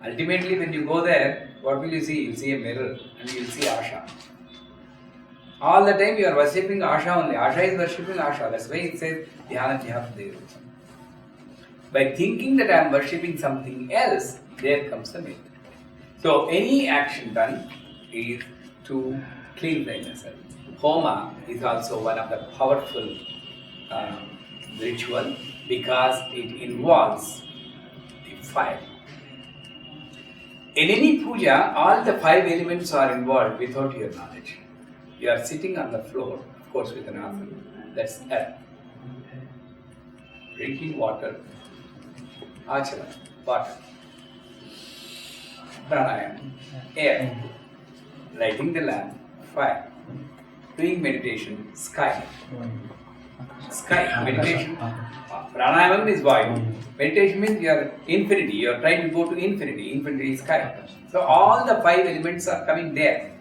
Ultimately, when you go there, what will you see? You'll see a mirror and you'll see Asha. All the time you are worshipping Asha only. Asha is worshipping Asha. That's why it says Dhyana Dhyana. By thinking that I am worshipping something else, there comes the myth. So any action done is to clean the inner self. Homa is also one of the powerful ritual because it involves the fire. In any puja, all the 5 elements are involved without your knowledge. You are sitting on the floor, of course with an asana, that's earth. Drinking water, achala, water. Pranayama, air. Lighting the lamp, fire. Doing meditation, sky. Sky, meditation. Pranayama is void. Meditation means you are infinity, you are trying to go to infinity. Infinity is sky. So all the 5 elements are coming there.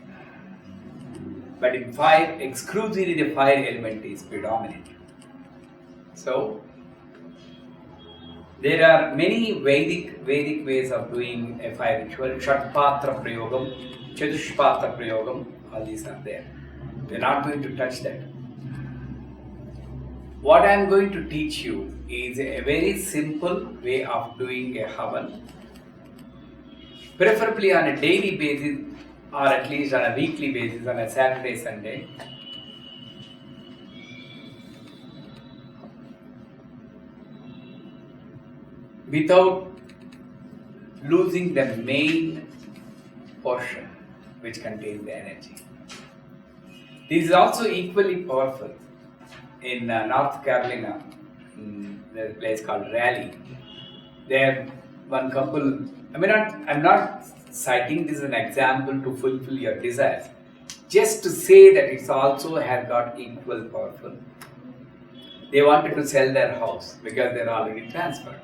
But in fire, exclusively the fire element is predominant. So there are many Vedic ways of doing a fire ritual. Shatpatra Prayogam, Chatushpatra Prayogam, all these are there. We are not going to touch that. What I am going to teach you is a very simple way of doing a havan, preferably on a daily basis or at least on a weekly basis, on a Saturday, Sunday. Without losing the main portion which contains the energy. This is also equally powerful in North Carolina, there's a place called Raleigh. There, one couple, I'm not citing this as an example to fulfill your desires, just to say that it's also has got equal powerful. They wanted to sell their house because they're already transferred.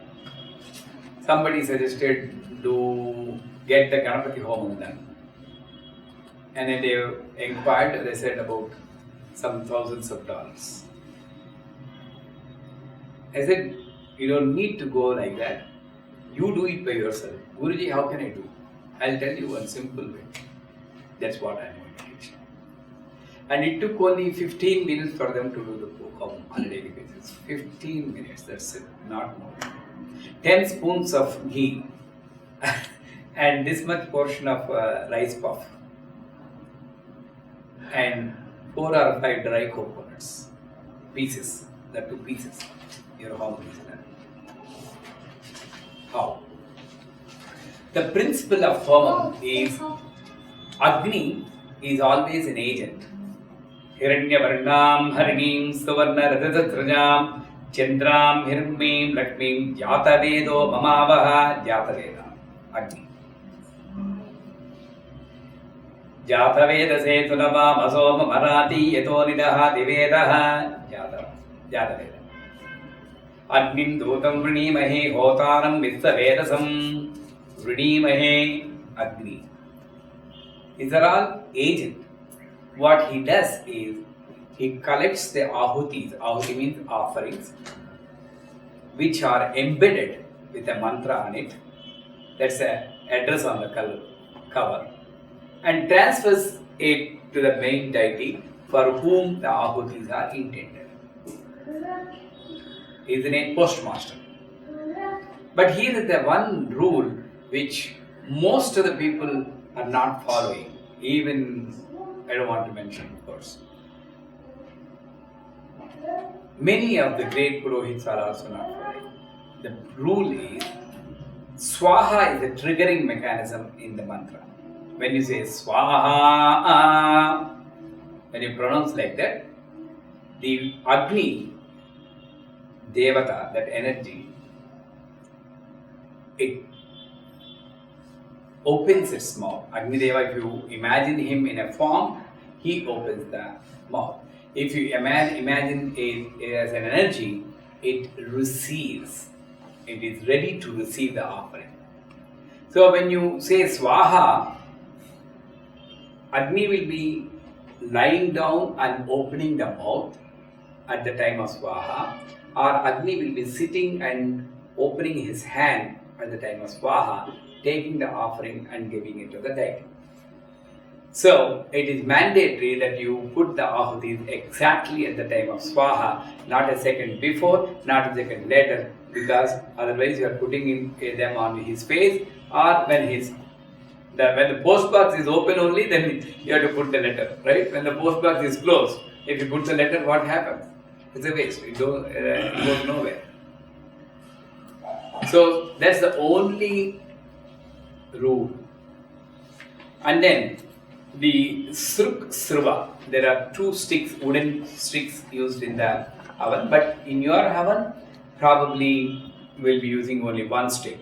Somebody suggested to get the Ganapati home done. And then they inquired, they said about some thousands of dollars. I said, you don't need to go like that. You do it by yourself. Guruji, how can I do? I'll tell you one simple way. That's what I'm going to teach. And it took only 15 minutes for them to do the home on a daily basis. 15 minutes, that's it, not more. 10 spoons of ghee and this much portion of rice puff and 4 or 5 dry coconuts, pieces, the 2 pieces. Your home is done. How? The principle of Homam is Agni is always an agent. Hiranya Varnam Harinim Suvarna Radhatrajam Chandram Hirmim Lakmim Jatavedo Mamavaha Jataveda Agni. Jataveda Setulava Masoma Marati Yatonidaha Divedaha Jataveda. Agnim Dutam Vrinimahe Hotanam Vitsavedasam Vrinimahe Agni. These are all agent. What he does is he collects the ahutis. Ahuti means offerings, which are embedded with a mantra on it. That's an address on the cover, and transfers it to the main deity for whom the ahutis are intended. He is the name postmaster. But here is the one rule which most of the people are not following. Even I don't want to mention, of course. Many of the great Purohits are also not following. The rule is Swaha is a triggering mechanism in the mantra. When you say Swaha, when you pronounce like that, the Agni, Devata, that energy, it opens its mouth. Agni Deva, if you imagine him in a form, he opens the mouth. If you imagine it as an energy, it receives. It is ready to receive the offering. So when you say Swaha, Agni will be lying down and opening the mouth at the time of Swaha, or Agni will be sitting and opening his hand at the time of Swaha, taking the offering and giving it to the deity. So it is mandatory that you put the ahutis exactly at the time of swaha, not a second before, not a second later, because otherwise you are putting them on his face, or when the post box is open only, then you have to put the letter, right? When the post box is closed, if you put the letter, what happens? It's a waste. It goes nowhere. So that's the only rule. And then the sruva, there are 2 sticks, wooden sticks used in the oven, but in your oven, probably we'll be using only 1 stick.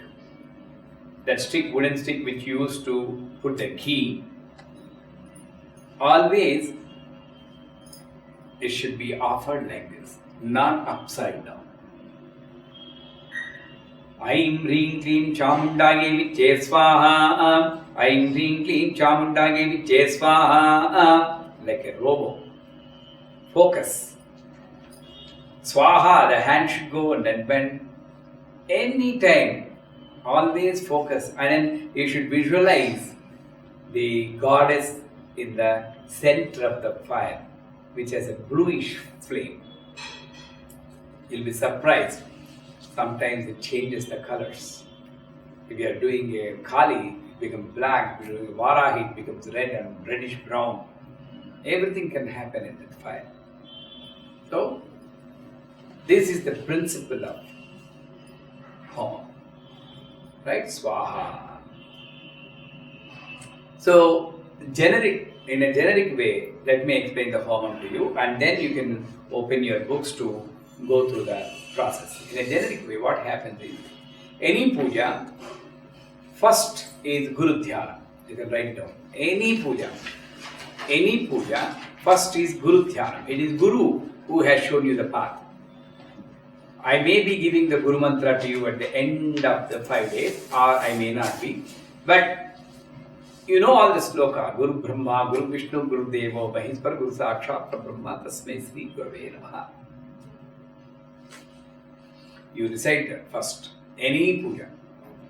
That stick, wooden stick which you use to put the ghee, always it should be offered like this, not upside down. Aim Ring Klim Chamundaye Viche Swaha. Aim Ring Klim Chamundaye Viche Swaha. Like a robo. Focus. Swaha, the hand should go and then bend. Anytime, always focus. And then you should visualize the goddess in the center of the fire, which has a bluish flame. You'll be surprised. Sometimes it changes the colors. If you are doing a Kali, it becomes black. If you are doing a Varahi, it becomes red and reddish brown. Everything can happen in that fire. So, this is the principle of Homa. Right? Swaha. So, in a generic way, let me explain the Homa to you, and then you can open your books to go through the process. In a generic way, what happens is, any puja, first is Guru Dhyana. You can write it down. Any puja, first is Guru Dhyana. It is Guru who has shown you the path. I may be giving the Guru Mantra to you at the end of the 5 days, or I may not be. But you know all the sloka. Guru Brahma, Guru Vishnu, Guru Devo, Mahispar, Guru Sakshat, Brahma, Tasmai Sri Guru Namaha. You recite that first. Any puja.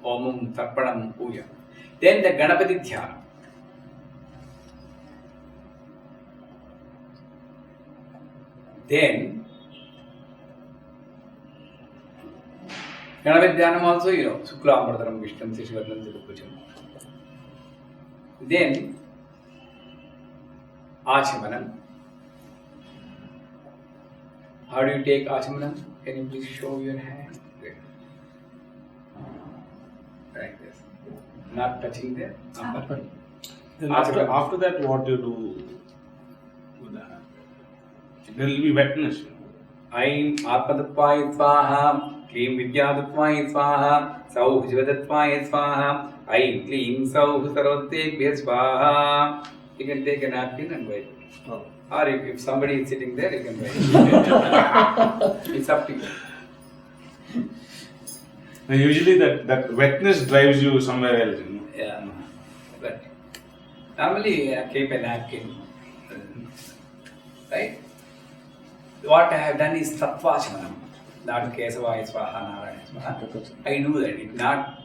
Omam Tarpanam puja. Then the Ganapati Dhyana. Then Ganapati Dhyanam also, you know, Sukla Amradaram Vishnam Sishivadam Siddhapujam. Then Achamanam. How do you take Achamanam? Can you please show your hand? Like this. Not touching there. Then after that, what do you do with the hand? There will be wetness. Aim Atmaduttvaya Swaha, Klim Vidyaduttvaya Swaha, Sauh Jivadattvaya Swaha, Aim Klim Sauh Sarvatebhya Swaha. You can take a napkin and write. Oh. Or if somebody is sitting there, you can write. It's up to you. Now usually that wetness drives you somewhere else. You know? Yeah. But normally I keep a napkin. Right? What I have done is Tattvachmanam, not Kesavaya Swaha, Narayana Swaha. I do that. It's not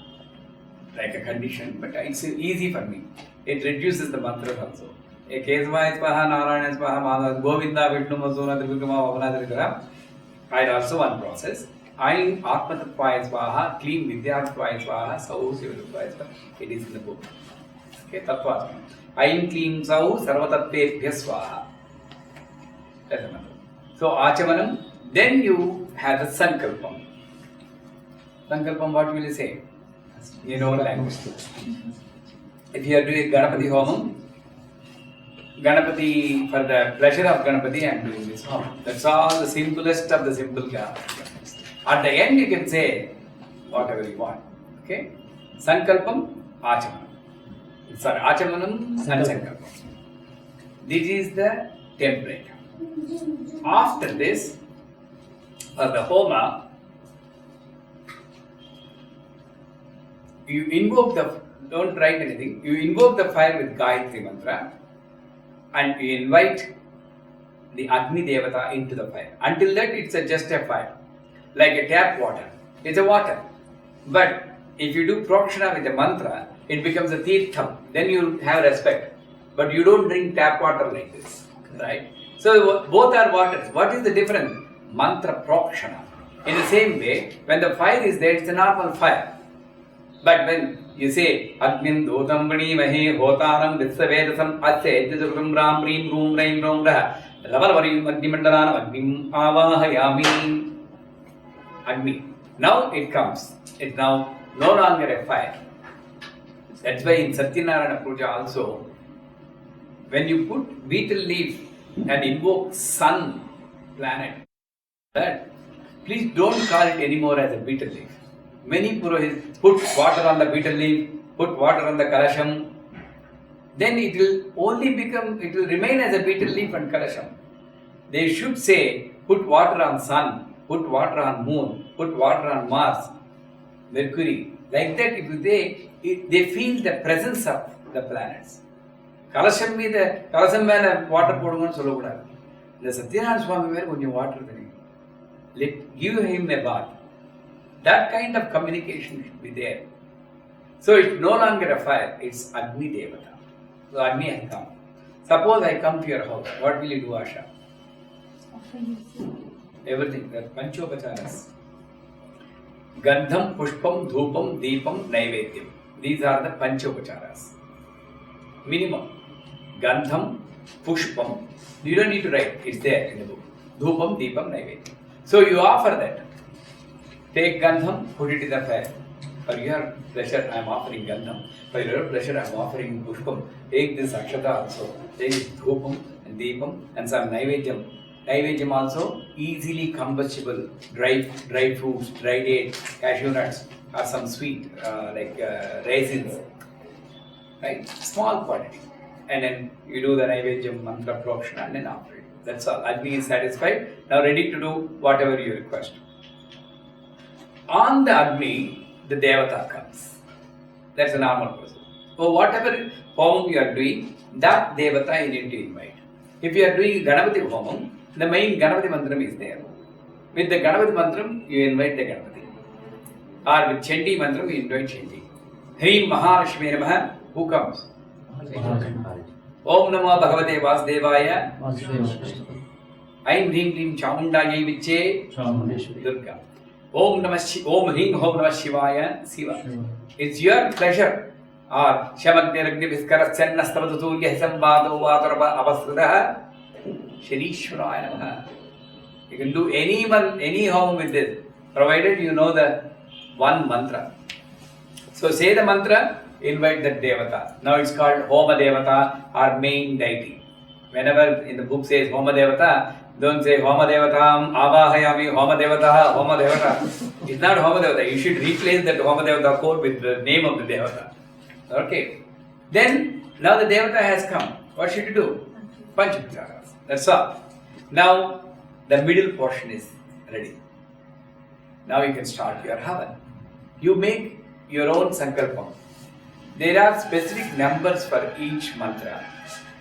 like a condition, but it's easy for me. It reduces the mantras also. A Kesavaya Swaha, Narayana Swaha, Madhava, Govinda, Vishnu, Masuna, Tribhikama, Vavanadrikara. I had also one process. I Atmatattvaya Swaha, Klim Vidyattvaya Swaha, Sauh Sivadattvaya Swaha. It is in the book. Okay, Tattvachmanam. Aim Klim Sauh Sarvatattebhya Swaha. That's the mantra. So, Achamanam, then you have the Sankalpam. Sankalpam, what will you say? You know language. If you are doing Ganapati Homam, Ganapati, for the pleasure of Ganapati, I am doing this Homam. That's all the simplest of the simple Ganapati. At the end, you can say whatever you want. Okay? Sankalpam, Achamanam. Sorry, Achamanam and Sankalpam. This is the template. After this, for the Homa, you invoke don't write anything, you invoke the fire with Gayatri Mantra and you invite the Agni Devata into the fire. Until that, it's just a fire, like a tap water. It's a water. But If you do Prokshana with a mantra, it becomes a Tirtham. Then you have respect. But you don't drink tap water like this. Right? So both are waters. What is the difference? Mantra Prokshana. In the same way, when the fire is there, it's a normal fire. But when you say, Agnim Dhotam Vani Mahe Hotanam Vitsavedasam Asya Jasuram Ram Rim Room Raim Rom Raha Lavarvarim Agnimandalanam Agnim Avahayami Agni. Now it comes. It's now no longer a fire. That's why in Satyanarayana Puja also, when you put betel leaf and invoke sun planet, that please don't call it anymore as a betel leaf. Many Purohits put water on the betel leaf, put water on the kalasham, then it will remain as a betel leaf and kalasham. They should say, put water on sun, put water on moon, put water on Mars, Mercury. Like that, they feel the presence of the planets. Kalasham மேல water போடுங்கன்னு சொல்லக்கூடாது. இந்த சத்யநாராயண சுவாமி மேல கொஞ்சம் water தெரியும். Give him a bath. That kind of communication should be there. So it's no longer a fire, it's Agni Devata. So Agni has come. Suppose I come to your house, what will you do, Asha? Everything, the Panchopacharas. Gandham, Pushpam, Dhupam, Deepam, Naivedyam. These are the Panchopacharas. Minimum. Gandham, Pushpam. You don't need to write, it's there in the book. Dhupam, Deepam, Naivedyam. So you offer that. Take Gandham, put it in the fire. For your pleasure, I am offering Gandham. For your pleasure, I am offering Pushpam. Take this Akshata also. Take Dhupam and Deepam and some Naivedyam. Naivedyam also easily combustible. Dry fruits, dry dates, cashew nuts, or some sweet like raisins. Right? Small quantity. And then you do the Naivedyam mantra prokshana and then offer it. That's all. Agni is satisfied. Now ready to do whatever you request. On the Agni, the Devata comes. That's a normal process. So whatever Homam you are doing, that Devata you need to invite. If you are doing Ganapati Homam, the main Ganapati Mantram is there. With the Ganapati Mantram, you invite the Ganapati. Or with Chandi Mantram, you invite Chandi. Hrim Mahalakshmi Namaha, who comes? Om Namo Bhagavate Vasudevaya. Aim Hrim Hrim Chamundayai Viche Durga. Om Hring Om Namah Shivaya Siva. It's your pleasure. Or Shamadhyaragni Viskara Sennastavatu Yasambado Vatarva Avasradaha Shirishwaraya Namaha. You can do any home with this, provided you know the one mantra. So say the mantra, invite that Devata. Now it's called Homa Devata or main deity. Whenever in the book says Homa Devata, don't say Homa Devatam, Avahayami, Homa Devata, Homa Devata. It's not Homa Devata. You should replace that Homa Devata code with the name of the Devata. Okay. Then, now the Devata has come. What should you do? Panchacharas. That's all. Now, the middle portion is ready. Now you can start your Havan. You make your own Sankalpam. There are specific numbers for each mantra.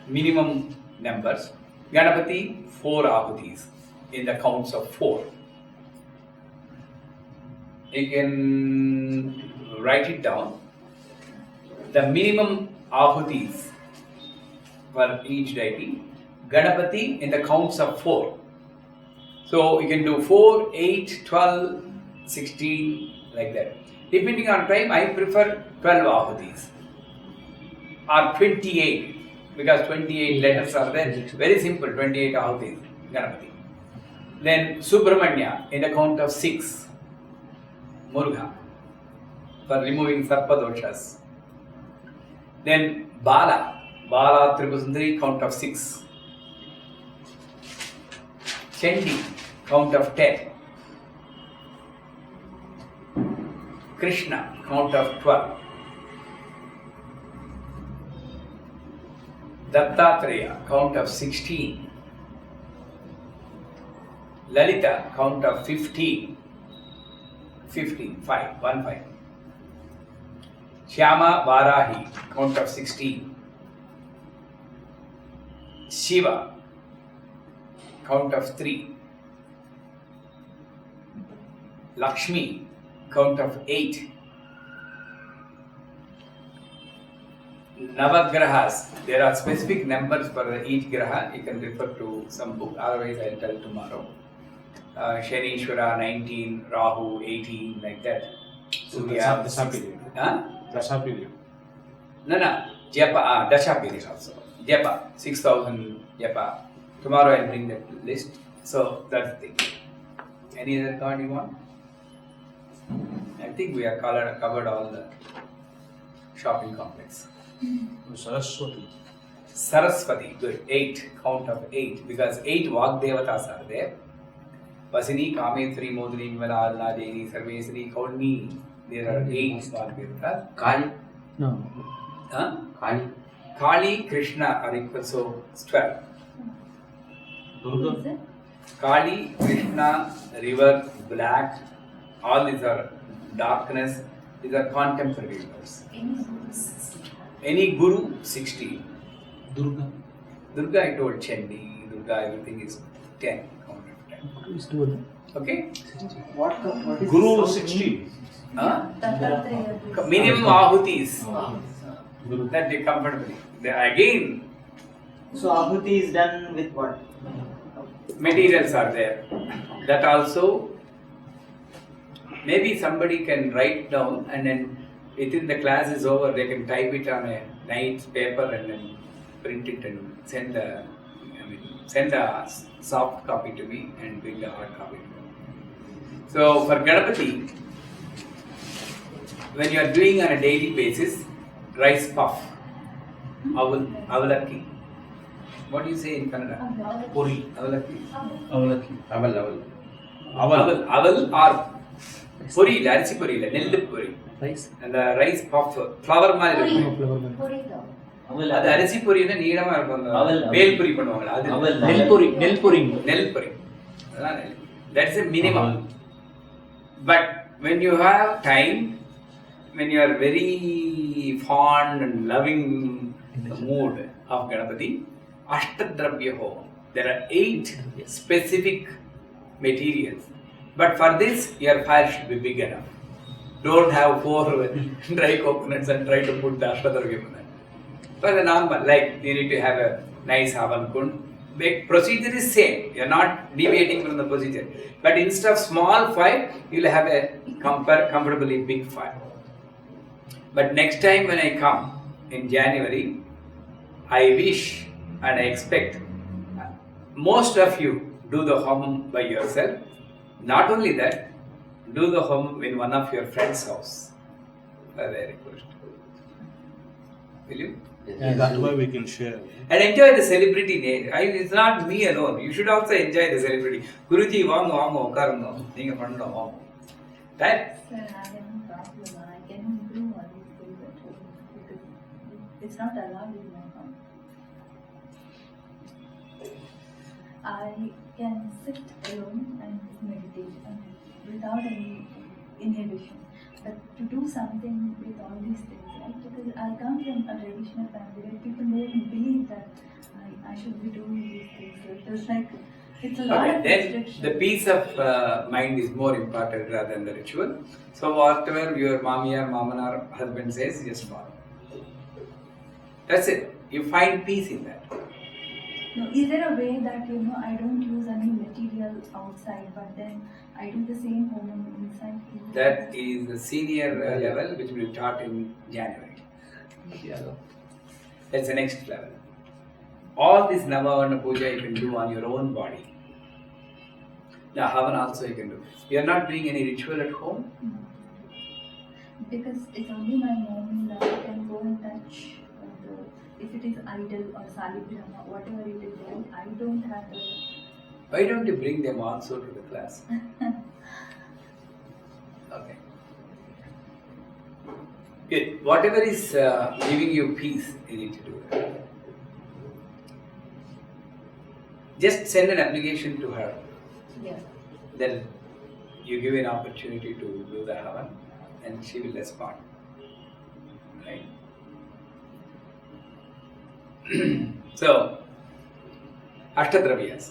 Minimum numbers. Ganapati, 4 ahutis in the counts of 4. You can write it down. The minimum ahutis for each deity. Ganapati in the counts of 4. So you can do 4, 8, 12, 16, like that. Depending on time, I prefer 12 ahutis or 28. Because 28 letters are there. Very simple, 28 ahutis, Ganapati. Then Subramanya in the count of 6. Muruga for removing Sarpa doshas. Then Bala Tripusundari, count of 6. Chandi, count of 10. Krishna, count of 12. Dattatreya, count of 16. Lalita, count of 15. 5. Shyama Varahi, count of 16. Shiva, count of 3. Lakshmi, count of 8. Navagrahas. There are specific numbers for each graha. You can refer to some book. Otherwise, I'll tell tomorrow. Shanishwara 19, Rahu 18, like that. So Surya Dasha period. Huh? Dasha period. No. Japa, Dasha period also. Japa, 6000 Japa. Tomorrow I'll bring that list. So that's the thing. Any other card you want? I think we have covered all the shopping complex. Saraswati. Saraswati, good. 8, count of 8. Because 8 Vagdevatas are there. Vasini, Kametri, Modri, Vimala, Alna, Jaini, Sarvesri, Kauni. There are 8 Vagdevatas. Kali? No. Huh? Kali? Kali, Krishna are equal, so it's 12. Durga. Kali, Krishna, river, black, all these are darkness. These are contemporary words. Any Guru, 16. Durga. Durga, I told Chandi. Durga, everything is 10. Count of 10. Okay? What is Guru this? 16. Huh? Minimum ahutis. Guru. That they comfortably. Again, So Ahuti is done with what? materials are there. That also, maybe somebody can write down and then within the class is over, they can type it on a nice paper and then print it and send a soft copy to me and bring the hard copy to me. So for Ganapati, when you are doing on a daily basis, rice puff, avalakki. What do you say in Kannada? Puri. Avalakki. Aval. Aval or puri, arisi puri, nillu puri. Rice. And the rice puff, flower மாதிரி இருக்கும். அது அரிசி பொரினா நீளமா இருக்கும். அந்த வேல் பொரி பண்ணுவாங்க. அது நெல் பொரி. அதான் நெல். That's a minimum. But when you have time, when you are very fond and loving the mood of Ganapati, Ashtadravya Homa. There are 8 specific materials. But for this, your fire should be big enough. Don't have 4 dry coconuts and try to put the Ashtadravya in that. For the normal, like you need to have a nice Havan Kund. The procedure is same. You are not deviating from the procedure. But instead of small fire, you will have a comfortably big fire. But next time when I come in January, I wish and I expect most of you do the home by yourself. Not only that, do the home in one of your friend's house. That's a request. Will you? Yeah, that way we can share. And enjoy the celebrity name. It's not me alone. You should also enjoy the celebrity. Guruji, vaanga, ukkarunga. Neenga pannum. Right? Sir, I have no problem. I can improve all these things at home because it's not allowed in my home. I can sit alone and meditate and without any inhibition. But to do something with all these things, right? Because I come from a traditional family where people don't believe that I should be doing these things. So it was like, it's a lot of Then restriction. the peace of mind is more important rather than the ritual. So whatever your mamiya, mamanar, husband says, just follow. That's it. You find peace in that. No, is there a way that I don't use any material outside, but then I do the same home inside? That is the senior level which will be taught in January. That's the next level. All this Navavarna Puja you can do on your own body. Now Havan also you can do. You are not doing any ritual at home? No. Because it's only my mom that I can go and touch if it is idol or saligrama, whatever it is, right? I don't have the... Why don't you bring them also to the class? Okay. Good. Whatever is giving you peace, you need to do that. Just send an application to her. Yeah. Then you give an opportunity to do the Havan and she will respond. Right? So, Ashtadravyas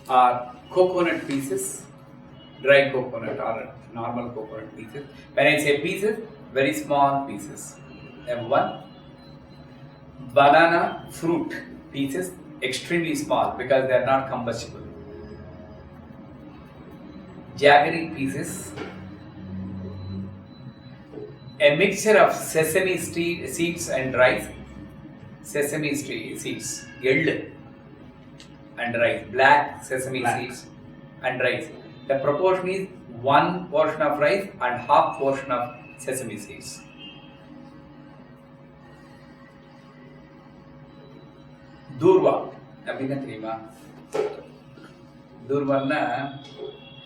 are coconut pieces, dry coconut or normal coconut pieces. When I say pieces, very small pieces. M1, banana fruit pieces extremely small because they are not combustible. Jaggery pieces, a mixture of sesame seeds and rice, sesame seeds, yellow and rice, black sesame seeds and rice. The proportion is 1 portion of rice and half portion of sesame seeds. Durva, அப்படின்னா தெரியுமா? தூர்வான்னா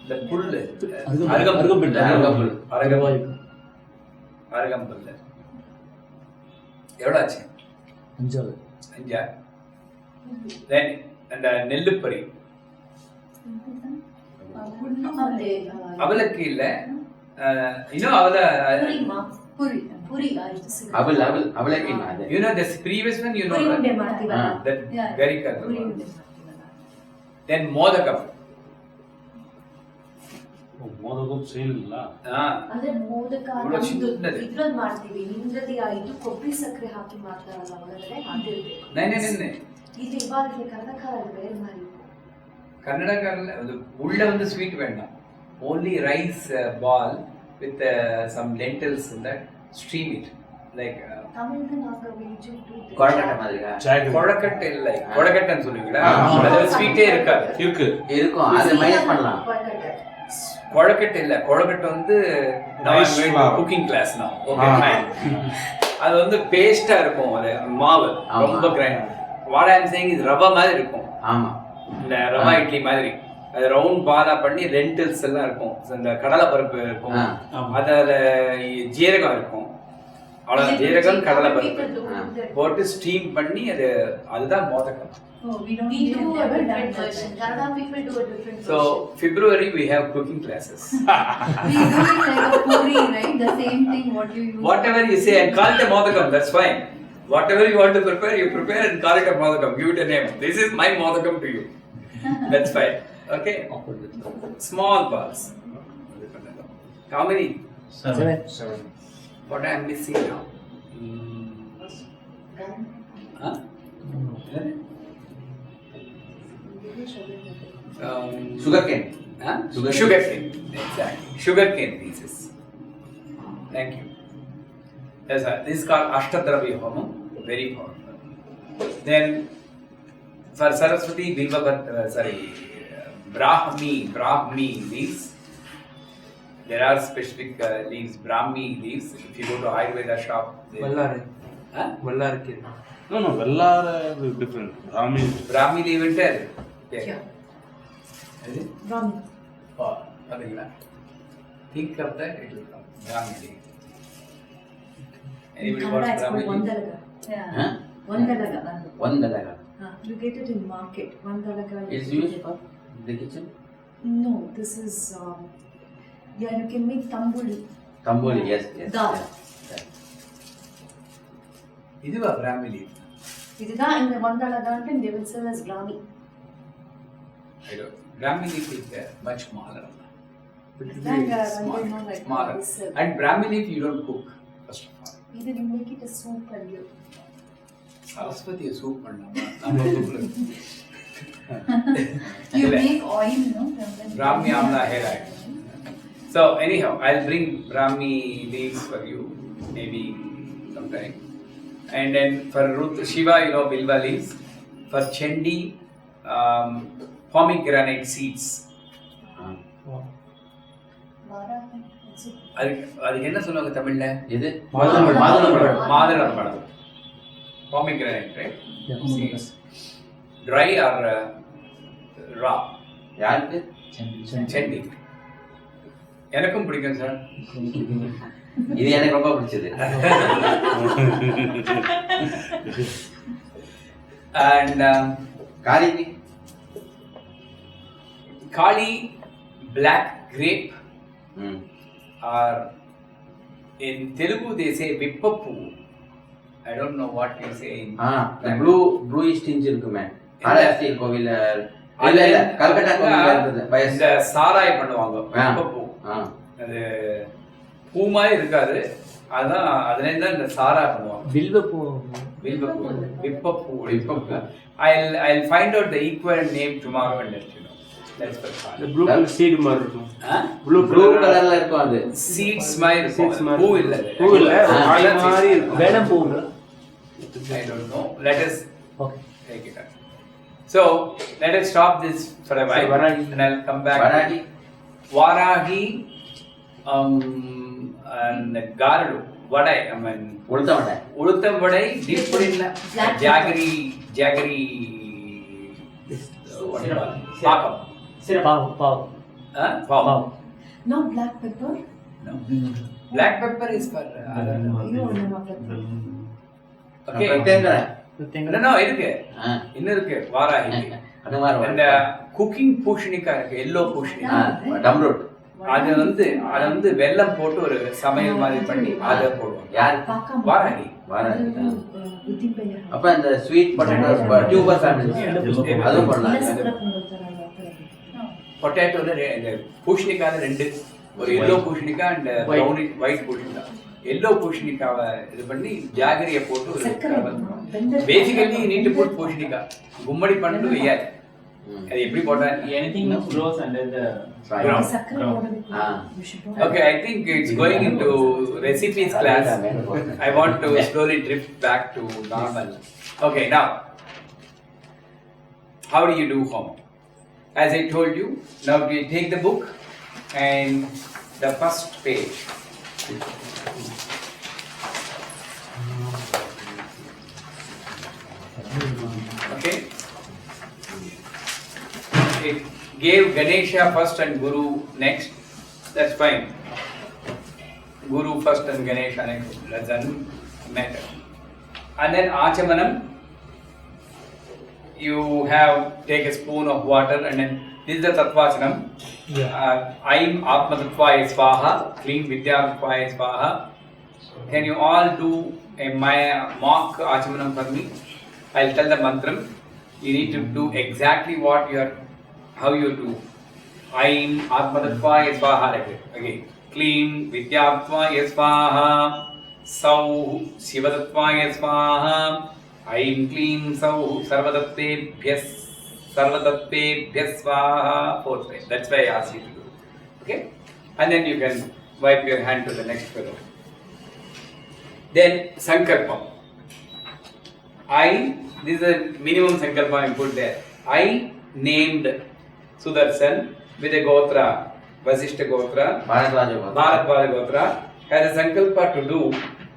இந்த புல்லு, அருகம்புல், எவ்வளோ ஆச்சு? 5. Then அந்த நெல்லுப்பறி, அவலுக்கு இல்ல, இன்னும் அவல, you know this previous one, you know that very correct. Then modakam. Modak sale ಇಲ್ಲ ಅಂದ್ರೆ ಮೋದಕ ಇದ್ರಲ್ಲಿ ಮಾಡ್ತೀವಿ ನಿಮ್ರದಿ ಆಯ್ತು ಕೊಬ್ಬರಿ ಸಕ್ಕರೆ ಹಾಕಿ ಮಾಡ್ತಾರಲ್ಲ ಒಳಗಡೆ ಅದಿರ್ಬೇಕು ಇದು ಇವಾಗ ಕರ್ನಾಟಕ ಬೇರೆ ಮಾಡಿ ಕನ್ನಡಕಾರಲ್ಲ ಅದು ಉಳ್ಳ ಒಂದು ಸ್ವೀಟ್ வேண்டாம், only rice ball with some lentils in that, steam it like தமிழ்ல நாங்க வெஜ் கொழக்கட்டை மாதிரியா? கொழக்கட்டை இல்ல, கொழக்கட்டைன்னு சொல்லுவீங்களா? அது ஸ்வீட்டே இருக்காது. இருக்கும், அது மைனஸ் பண்ணலாம். கொழக்கட்டை இல்ல, கொழக்கட்டை வந்து குக்கிங் கிளாஸ் நான் ஓகே ஃபைன். அது வந்து பேஸ்டா இருக்கும், அது மாவு ரொம்ப grind. What I am saying இது ரவா மாதிரி இருக்கும். ஆமா, இந்த ரவா இட்லி மாதிரி அது ரவுண்ட் பாலா பண்ணி லென்டில்ஸ் எல்லாம் இருக்கும், இந்த கடலை பருப்பு இருக்கும், அதுல ஜீரகம் இருக்கும், அவ்வளவு ஜீரகம் கடலை பருப்பு போட்டு ஸ்டீம் பண்ணி அதுதான் மோதகம். we do a different version. Kannada people do a different version. So February we have cooking classes. We do it like a puri, right? The same thing what you use. Whatever you say and call it a modakam, that's fine. Whatever you want to prepare, you prepare and call it a modakam. Give it a name. This is my modakam to you. That's fine. Okay. Small balls. How many? 7. What I am missing now? Huh? sugar cane. Huh? Sugar cane. Exactly. Sugar cane pieces. Thank you. This is called Ashtadravya Homam. Very powerful. Then for Saraswati, Brahmi leaves. There are specific leaves, Brahmi leaves. If you go to Ayurveda shop, Vallare. Huh? Vallare. No, Vallare is different. Brahmi leaf and tell. Yeah. Is it? Brahmi. Oh, think of that, it will come. Brahmi leaf. Anybody wants Brahmi leaf? Vandalaga. Yeah. Vandalaga. Vandalaga. You get it in market. Vandalaga. It's used for the kitchen? No, this is yeah, you can make tambuli. Tamboli, yes. Dal. இதுவா Brahmi leaf? இதுதான் இந்த Vandalaga and they will sell as Brahmi. I don't. Brahmi leaf is much smaller. Smaller. And Brahmi leaf you don't cook, first of all. Either you make it a soup and you. Saraswati soup பண்ணலாமா? You make oil, no? Brahmi amla hair oil. So anyhow, I'll bring Brahmi leaves for you, maybe sometime. And then for Shiva, Bilva leaves. For Chandi, pomegranate seeds. அதுக்கு என்ன சொல்லுவாங்க தமிழ்ல? இது மாதுளம்பழம். Pomegranate, right? Seeds. Dry or raw? யாருக்கு? Chandi. எனக்கும் பிடிக்கும் sir. இது எனக்கு ரொம்ப பிடிச்சது. And Kali, black grape, or in Telugu they say Vippappu. I don't know what you say in bluish tinge இருக்குமே. ஆலஸ்டி கோவில்ல இல்ல கல்கட்டா கோவில்ல இருந்தது. இந்த சாராய் பண்ணுவாங்க விப்பப்பூ. அது பூ மாதிரி இருக்காது, அதான் அதுலேருந்து தான் இந்த சாரா பண்ணுவாங்க. வில்வப்பூ. விப்பப்பூ. I'll find out the equivalent name tomorrow and let you know. That's for fun. The blue color seed மாதிரி இருக்கும். blue கலர்ல இருக்கும் அது. Seeds மாதிரி இருக்கும். பூ இல்ல அது. பூ இல்ல, காய் மாதிரி இருக்கும். வேடம் பூங்க. I don't know. Let us Okay. take it up. So let us stop this for a while, and I'll come back. Varahi, and Garu. Vadai, I mean. Udutham vadai, deep in jaggery. What do you call it? Pakam. Pav. Not black pepper. No. Black pepper is for. Okay. No, irukku. Innu irukku. Varahi. And cooking பூஷணிக்காய் இருக்கு, yellow பூஷணிக்காய். டம்ரோட். அது வந்து வெல்லம் போட்டு ஒரு சமையல் மாதிரி பண்ணி அதை போடுவோம். யார்? வாராகி. அப்ப அந்த ஸ்வீட் பொட்டேட்டோ டியூபர் ஃபேமிலி அதுவும் பண்ணலாம். பொட்டேட்டோல இந்த பூஷணிக்காய் ரெண்டு, ஒரு yellow பூஷணிக்காய் and white பூஷணிக்காய். yellow பூஷணிக்காவை இது பண்ணி ஜாகரியை போட்டு ஒரு basically you need to put பூஷணிக்காய். கும்மடி பண்ணிட்டு வையாது. அது எப்படி போட்டா anything grows under the ground. Okay, I think it's going into recipes class. I want to slowly drift back to normal. Okay, now how do you do homework? As I told you, now we take the book and the first page. Okay. It gave Ganesha first and Guru next. That's fine. Guru first and Ganesha next. Doesn't matter. And then Achamanam, you have take a spoon of water and then this is the Tattvachanam. Aim Atma Tattvaya Svaha, clean Vidya Tattvaya Svaha. Can you all do a mock Achamanam for me? I'll tell the mantram. You need to do exactly what you are. How you do? Aim Atmadattvaya Svaha. Again. Clean Vidyatvaya Svaha. Sau Shivadattvaya Svaha. Aim clean Sau Sarvadattebhyas Svaha. Fourth way. That's why I asked you to do. Okay? And then you can wipe your hand to the next fellow. Then Sankalpam. This is a minimum Sankalpam you put there. I named Sudarshan with a Gotra, Vasishta Gotra, Bharadwaja Gotra, has a Sankalpa to do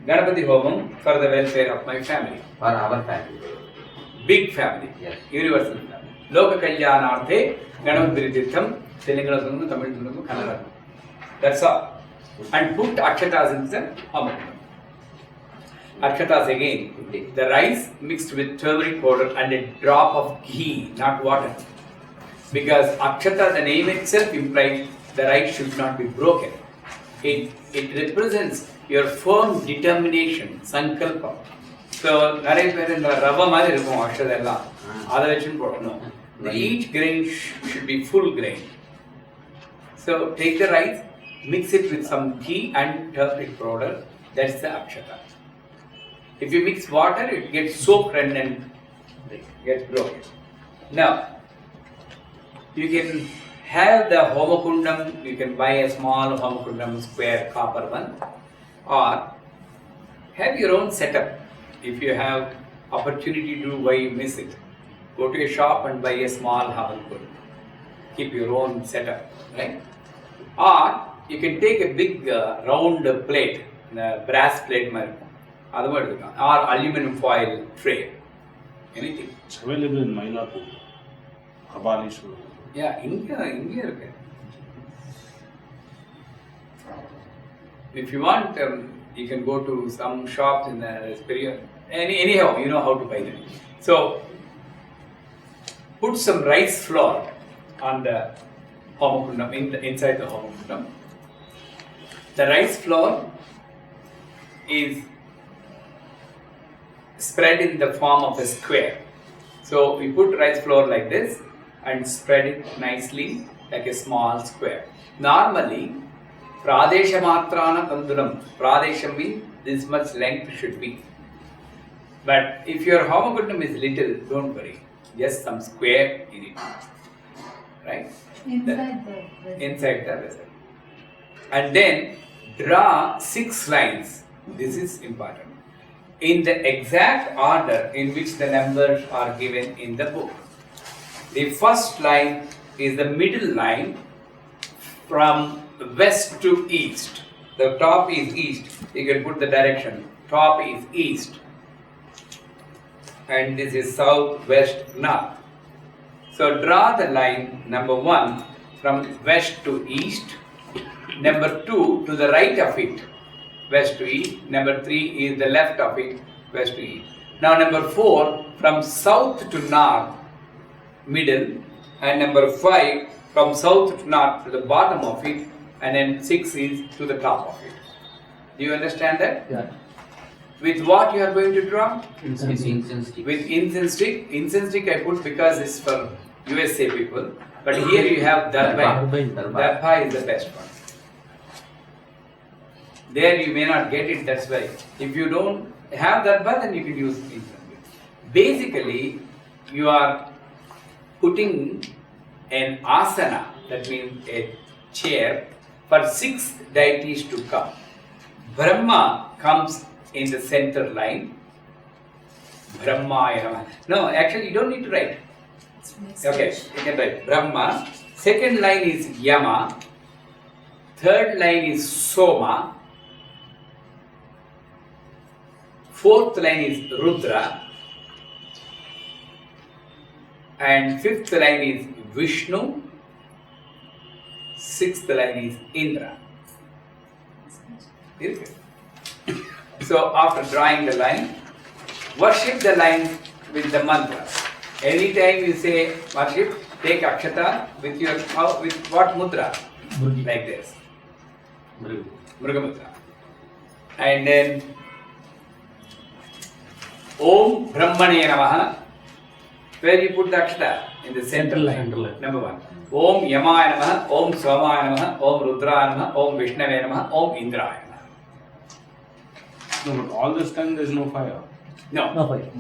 Ganapati Homam for the welfare of my family. For our family. Big family. Yes. Universal family. Loka Kalyanarthe, Ganapati Tirtham, Telangana, Tamil Nadu, Kannada. That's all. And put Akshatas in the Homam. Akshatas again. The rice mixed with turmeric powder and a drop of ghee, not water. Because Akshata, the name itself implies the rice should not be broken. It represents your firm determination, sankalpa. So, நிறைய பேர் இந்த ரவை மாதிரி இருக்கும் அக்ஷதம் எல்லாம், அதை வச்சுன்னு போடணும். Each grain should be full grain. So, take the rice, mix it with some ghee and turmeric powder. That's the akshata. If you mix water, it gets soaked and then gets broken. Now, you can have the homakundam, you can buy a small homakundam square copper one, or have your own setup. If you have opportunity to, why you miss it? Go to a shop and buy a small homakundam. Keep your own setup, right? Or you can take a big round plate, brass plate, or aluminum foil tray. Anything. It's available in Mylapore, Kabalishwar. Yeah, India இருக்கு. If you want, you can go to some shops in the period. Anyhow, you know how to buy them. So, put some rice flour on the homakundam, inside the homakundam. The rice flour is spread in the form of a square. So, we put rice flour like this and spread it nicely like a small square. Normally, Pradesha matrana tandulam. Pradesham means this much length should be. But if your homogundam is little, don't worry. Just some square in it. Right? Inside the vessel. Inside the vessel. And then draw 6 lines. This is important. In the exact order in which the numbers are given in the book. The first line is the middle line from west to east. The top is east. You can put the direction. Top is east. And this is south, west, north. So draw the line number 1 from west to east. Number 2 to the right of it, west to east. Number 3 is the left of it, west to east. Now number 4 from south to north, middle. And number 5 from south to north to the bottom of it. And then 6 is to the top of it. Do you understand that? Yeah. With what you are going to draw? Incense stick. With incense stick. Incense stick I put because it's for USA people. But here you have darbai. Darbai is the best one. There you may not get it, that's why. If you don't have darbai, then you can use incense stick. Basically, you are putting an asana, that means a chair, for 6 deities to come. Brahma comes in the center line. Brahmaya Namaha. No, actually you don't need to write. Okay, you can write Brahma. Second line is Yama. Third line is Soma. Fourth line is Rudra. And fifth line is Vishnu. Sixth line is Indra. Okay. So after drawing the line, worship the line with the mantra. Anytime you say worship, take akshata with your with what mudra? Like this. Mruga mudra. And then Om Brahmane Namaha. Where you put the akshata? In the center line. Number 1. Om Yamaya Namaha, Om Somaya Namaha, Om Rudraya Namaha, Om Vishnave Namaha, Om Indraya Namaha. No, but all this time there is no fire. No. No fire.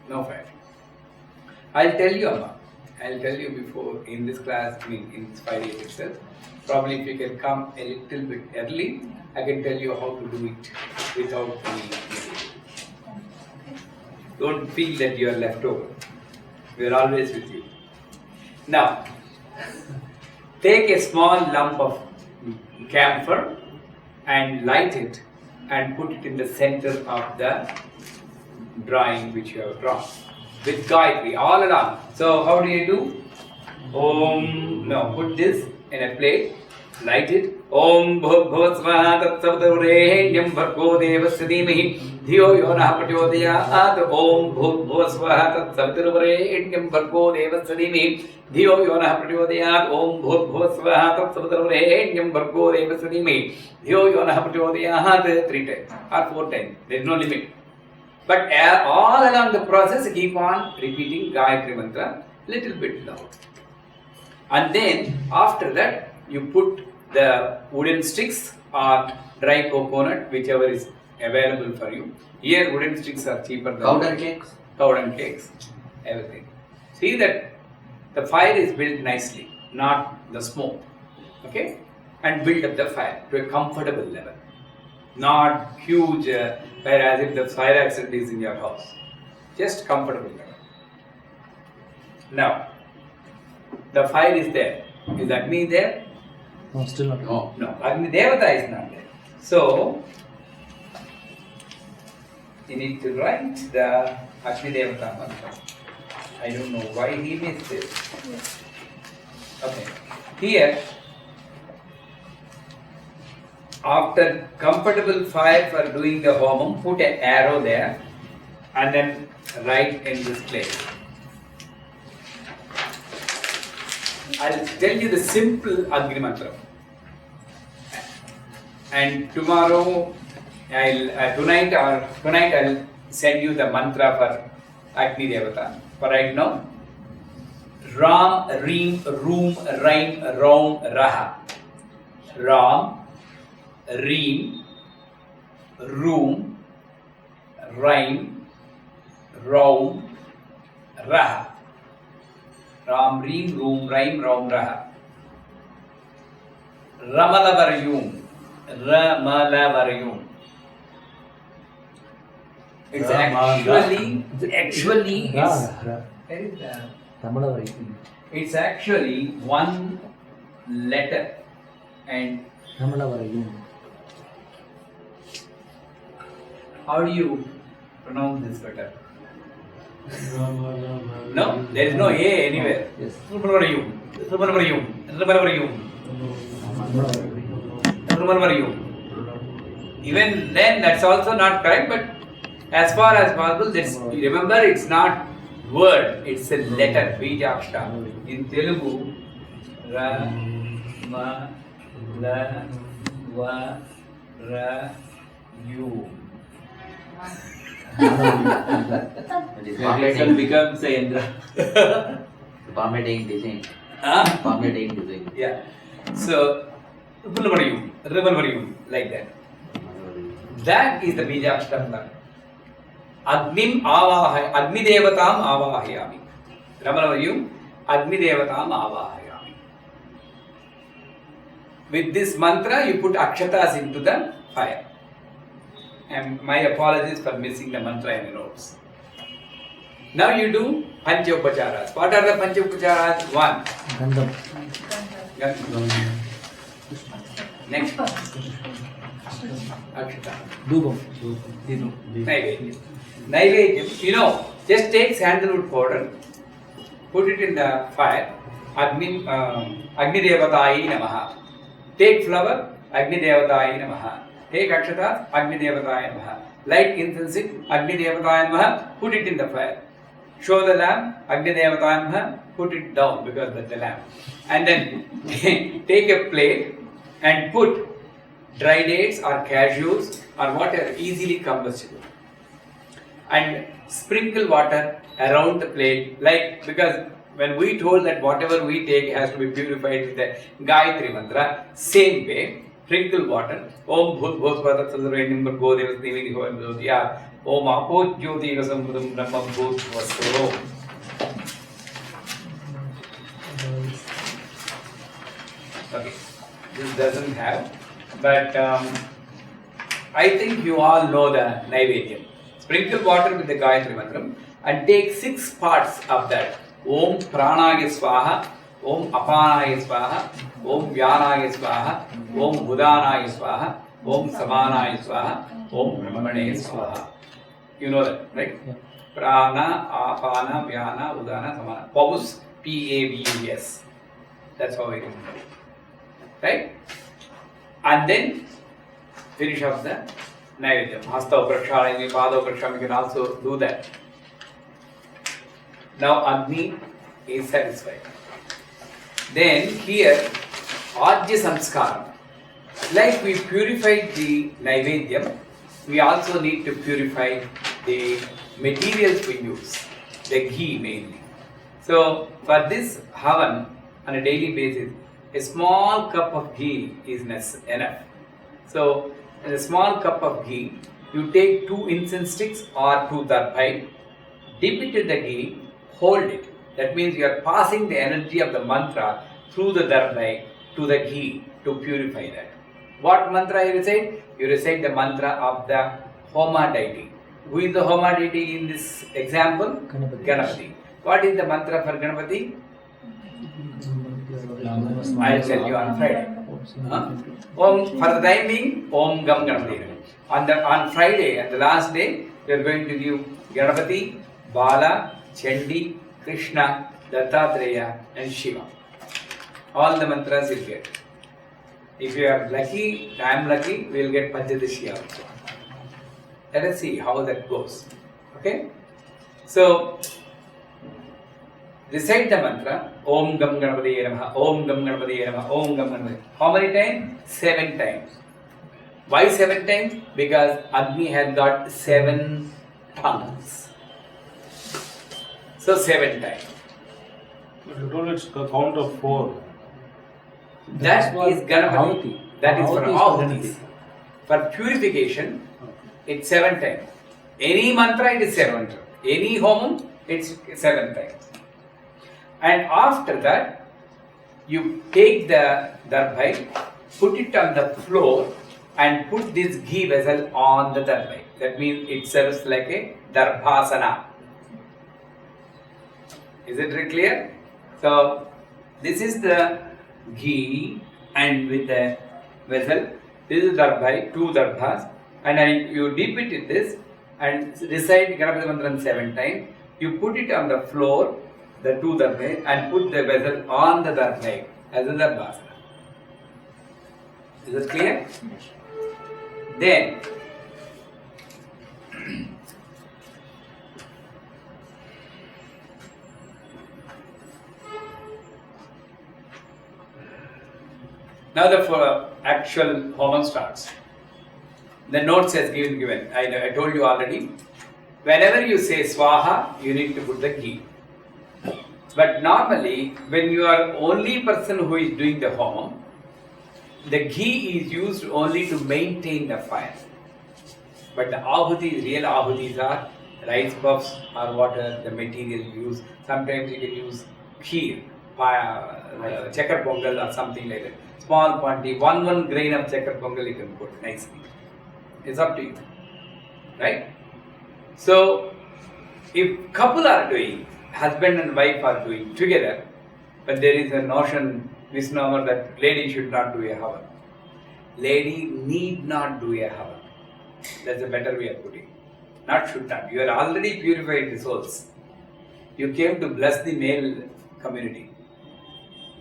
No fire. I'll tell you, Amma. I'll tell you before in this class, in this 5 days itself. Probably if you can come a little bit early, I can tell you how to do it without any material. Don't feel that you are left over. We are always with you. Now, take a small lump of camphor and light it and put it in the center of the drawing which you have drawn with Gayatri all along. So how do you do? Om, no, put this in a plate, light it. Om bhuvasvaha tatsavadavrenyam bhargo devasya dhimahi dhiyo yonah prachodayat. Om bhuvasvaha tatsavadavrenyam bhargo devasya dhimahi dhiyo yonah prachodayat. Om bhuvasvaha tatsavadavrenyam bhargo devasya dhimahi dhiyo yonah prachodayat. 3 times or 4 times. There is no limit. But all along the process, keep on repeating Gayatri Mantra little bit loud. And then after that, you put the wooden sticks or dry coconut, whichever is available for you. Here, wooden sticks are cheaper than powder cakes, everything. See that the fire is built nicely, not the smoke. Okay? And build up the fire to a comfortable level. Not huge, where as if the fire accident is in your house. Just comfortable level. Now, the fire is there. Is Agni there? No, still not. No, Agni Devata is not there. So, you need to write the Agni Devata mantra. I don't know why he missed it. Okay. Here, after comfortable fire for doing the homam, put an arrow there and then write in this place. I'll tell you the simple Agni mantra. And tomorrow, tonight I'll send you the mantra for Agni Devata. For right now, Ram, Reem, Room, Rhyme, Raum, Raha. Ram, Reem, Room, Rhyme, Roam, Raha. Ram, Reem, Room, Rhyme, Roam, Raha. Ramalavarayum. Ramalavarayum. It's actually it's actually one letter and how do you pronounce this letter? No, there is no A anywhere. Yes. Even then, that's also not correct, but as far as possible, remember it's not word, it's a letter, Bijakshta. In Telugu, Ra, Ma, La, Va, Ra, Yu. It becomes a Indra. Bombay taking design. Huh? Bombay taking design. Yeah. So, like that. That is the Bijakshta. Agnim avahaya, Agni devatam avahayami. Ramalavayum, Agni devatam avahayami. With this mantra, you put akshatas into the fire. And my apologies for missing the mantra in the notes. Now you do Panchopacharas. What are the Panchopacharas? One. Gandham. Next. Akshata. Naivedyam. Naivedyam, just take sandalwood powder, put it in the fire. Agni Devatayi Namaha. Take flour, Agni Devatayi Namaha. Take akshata, Agni Devatayi Namaha. Light incense, Agni Devatayi Namaha, put it in the fire. Show the lamp, Agni Devatayi Namaha, put it down because that's the lamp. And then take a plate and put dry dates or cashews or whatever easily combustible. And sprinkle water around the plate, because when we told that whatever we take has to be purified with the Gayatri mantra, same way, sprinkle water. Om Bhut Bhut Bharat Sadharvainam Bhargo Devas Devi Dihoyam Jyotya. Om Apo Jyoti Rasamrudam Brahma Bhut Vasuro. Okay, this doesn't have, but I think you all know the Naivedyam. Sprinkle water with the Gayatri Mantram and take 6 parts of that. Om Pranaya Swaha, Om Apanaya Swaha, Om Vyanaya Swaha, Om Budanaya Swaha, Om Samanaya Swaha, Om Brahmanaya Swaha. You know that, right? Yeah. Prana, Apana, Vyana, Udana, Samana. Pavus, P-A-V-U-S. That's how I remember it. Right? And then finish off the Naivedyam. Hasta Praksharayami, Pada Praksham, you can also do that. Now Agni is satisfied. Then here, Ajya Samskaram. Like we purified the Naivedyam, we also need to purify the materials we use, the ghee mainly. So for this Havan on a daily basis, a small cup of ghee is enough. So in a small cup of ghee, you take 2 incense sticks or 2 darbai, dip it in the ghee, hold it. That means you are passing the energy of the mantra through the darbai to the ghee to purify that. What mantra you recite? You recite the mantra of the Homa deity. Who is the Homa deity in this example? Ganapati. What is the mantra for Ganapati? I'll tell you on Friday. For the time being, Om Gam Ganapati. On Friday, at the last day, we are going to give Ganapati, Bala, Chandi, Krishna, Dattatreya and Shiva. All the mantras you get. If you are lucky, I am lucky, we will get Panchadashi also. Let us see how that goes. Okay? So, recite the mantra, Om Gam Ganapati Namaha, Om Gam Ganapati Namaha, Om Gam Ganapati. How many times? 7 times. Why 7 times? Because Agni has got 7 tongues. So 7 times. But you told it's a count of 4. That is Ganapati. That is for Ahutis ahutis. For purification, it's 7 times. Any mantra it is 7 times. Any homam it's 7 times. And after that, you take the darbhai, put it on the floor and put this ghee vessel on the darbhai. That means it serves like a darbhasana. Is it very clear? So this is the ghee and with the vessel. This is darbhai, 2 darbhas, and you dip it in this and recite Ganapati Mantram 7 times. You put it on the floor, the 2 darbhai, and put the vessel on the darbhai as a darbhasana. Is it clear? Then now the actual homam starts. The notes has given. I told you already. Whenever you say swaha, you need to put the ghee. But normally, when you are only person who is doing the homam, the ghee is used only to maintain the fire. But the ahutis, real ahutis are rice puffs or water, the material used. Sometimes you can use kheer, checker pongal or something like that. Small quantity, one grain of checker pongal you can put nicely. It's up to you. Right? So, if couple are doing, husband and wife are doing together, but there is a notion, misnomer that lady should not do a havan. Lady need not do a havan. That's a better way of putting it. Not should not. You are already purified the souls. You came to bless the male community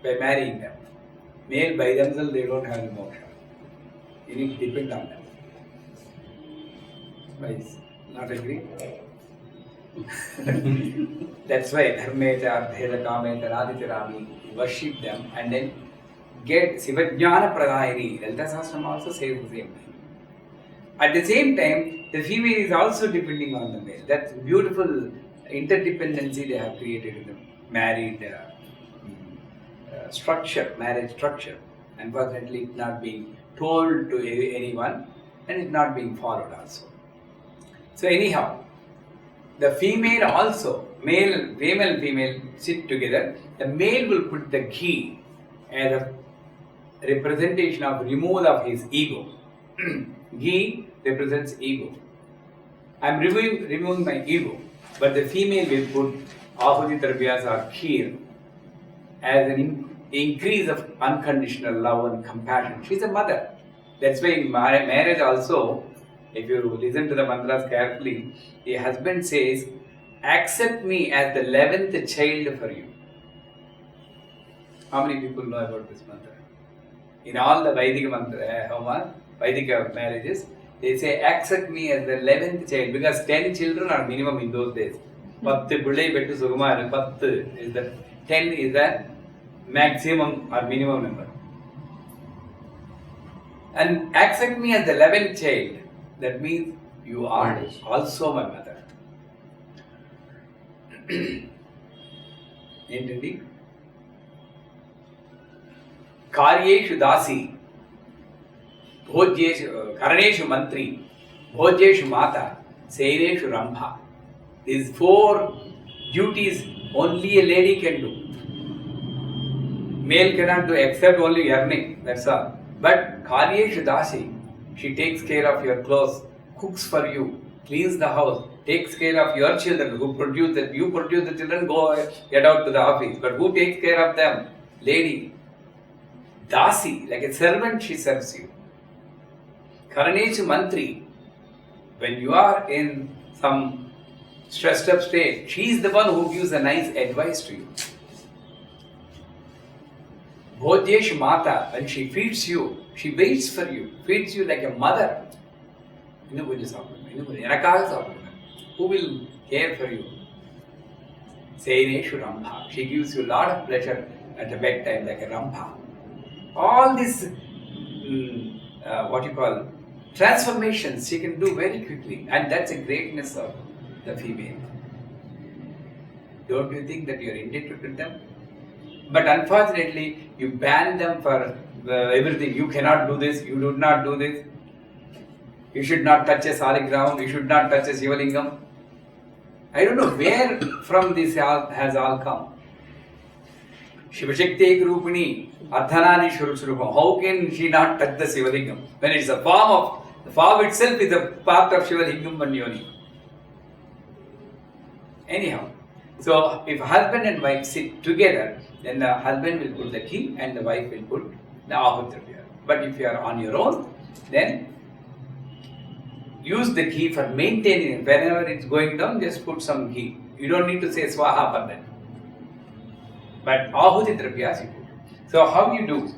by marrying them. Male by themselves, they don't have the moksha. You need to depend on them. Guys, not agree? That's why Dharmeta, Bheda Kameta, Radhita Rami, worship them and then get Sivajnana Pradayani. Lalita Sahasram also says the same thing. At the same time, the female is also depending on the male. That's beautiful interdependency they have created in the married structure, marriage structure. Unfortunately, it's not being told to anyone and it's not being followed also. So anyhow, the female also, female sit together. The male will put the ghee as a representation of removal of his ego. Ghee represents ego. I am removing my ego, but the female will put ahuti darbhyas or kheer as an increase of unconditional love and compassion. She is a mother. That's why in marriage also, if you listen to the mantras carefully, the husband says, accept me as the 11th child for you. How many people know about this mantra? In all the Vedic Vedic marriages, they say, accept me as the 11th child, because 10 children are minimum in those days. 10 is the 10 is the maximum or minimum number. And accept me as the 11th child. That means you are also my mother. Entity. Karyeshu dasi, bhojyeshu, karaneshu mantri, bhojyeshu mata, saineshu rambha. These 4 duties only a lady can do. Male cannot do except only earning, that's all. But karyeshu dasi, she takes care of your clothes, cooks for you, cleans the house, takes care of your children who produce that. You produce the children, get out to the office. But who takes care of them? Lady. Dasi, like a servant, she serves you. Karanechu mantri, when you are in some stressed up state, she is the one who gives a nice advice to you. Bhodyesh mata, when she feeds you, she waits for you, feeds you like a mother. Who will care for you? Saineshu rambha, she gives you a lot of pleasure at the bedtime like a rambha. All these, transformations she can do very quickly, and that's a greatness of the female. Don't you think that you are indebted to them? But unfortunately, you ban them for everything. You cannot do this, you do not do this. You should not touch a solid ground, you should not touch a Shivalingam. I don't know where from this has all come. Shivashakti Rupini, Ardhanani Shurupam. How can she not touch the Shivalingam? When it's a the form itself is a part of Shivalingam and Yoni. Anyhow, so if husband and wife sit together, then the husband will put the ghee and the wife will put the ahutravya. But if you are on your own, then use the ghee for maintaining it. Whenever it's going down, just put some ghee. You don't need to say swaha for that. But ahuti dravyas you put. So how you do?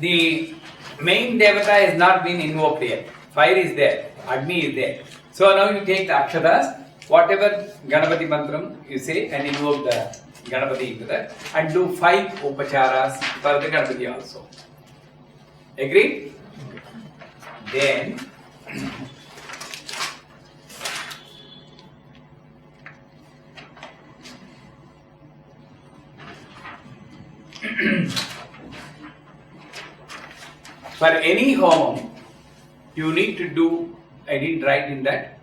The main devata has not been invoked yet. Fire is there, Agni is there. So now you take the akshatas, whatever Ganapati mantram you say and invoke the Ganapati into that and do 5 upacharas for the Ganapati also. Agree? Then for any homam, you need to do, I didn't write in that,